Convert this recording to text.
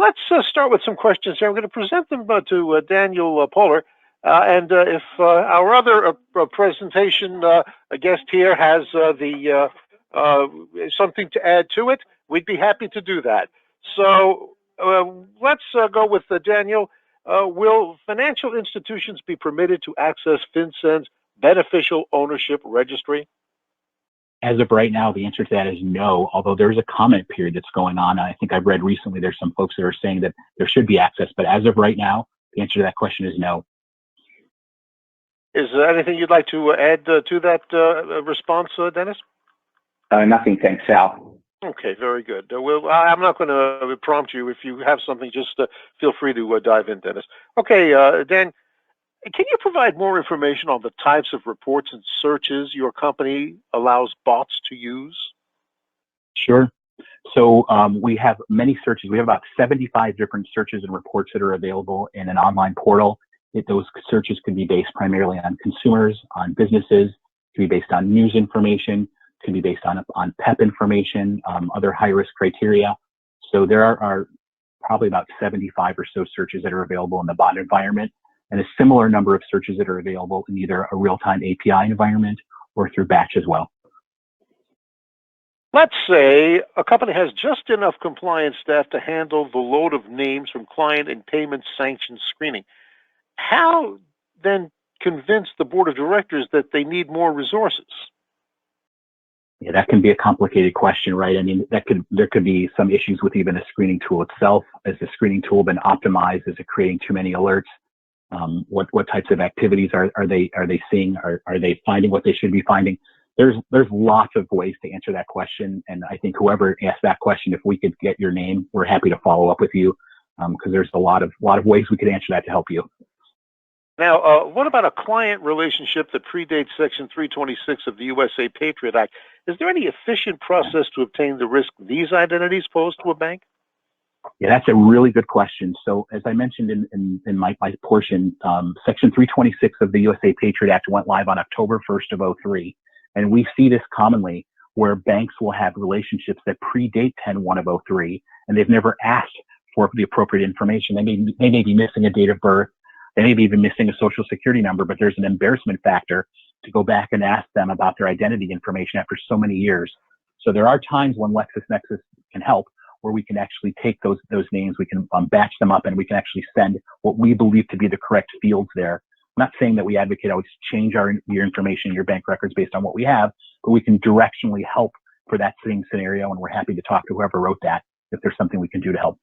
let's start with some questions here. I'm going to present them to Daniel Poehler. And if our other presentation guest here has something to add to it, we'd be happy to do that. So let's go with Daniel. Will financial institutions be permitted to access FinCEN's beneficial ownership registry? As of right now, the answer to that is no, although there's a comment period that's going on. I think I've read recently there's some folks that are saying that there should be access, but as of right now, the answer to that question is no. Is there anything you'd like to add to that response, Dennis? Nothing, thanks, Sal. Okay, very good. I'm not going to prompt you. If you have something, just feel free to dive in, Dennis. Okay, Dan, can you provide more information on the types of reports and searches your company allows bots to use? Sure. So we have many searches. We have about 75 different searches and reports that are available in an online portal. Those searches can be based primarily on consumers, on businesses, can be based on news information, can be based on PEP information, other high-risk criteria. So there are probably about 75 or so searches that are available in the bot environment, and a similar number of searches that are available in either a real-time API environment or through batch as well. Let's say a company has just enough compliance staff to handle the load of names from client and payment sanction screening. How then convince the board of directors that they need more resources? Yeah, that can be a complicated question, right? I mean, there could be some issues with even the screening tool itself. Has the screening tool been optimized? Is it creating too many alerts? What types of activities are they seeing? Are they finding what they should be finding? There's lots of ways to answer that question, and I think whoever asked that question, if we could get your name, we're happy to follow up with you, because there's a lot of ways we could answer that to help you. Now, what about a client relationship that predates Section 326 of the USA Patriot Act? Is there any efficient process to obtain the risk these identities pose to a bank? Yeah, that's a really good question. So as I mentioned in my portion, Section 326 of the USA Patriot Act went live on October 1st of 03. And we see this commonly where banks will have relationships that predate 10/1 of 03, and they've never asked for the appropriate information. They may be missing a date of birth. They may be even missing a social security number, but there's an embarrassment factor to go back and ask them about their identity information after so many years. So there are times when LexisNexis can help, where we can actually take those names, we can batch them up, and we can actually send what we believe to be the correct fields there. I'm not saying that we advocate always change your information, your bank records based on what we have, but we can directionally help for that same scenario, and we're happy to talk to whoever wrote that if there's something we can do to help.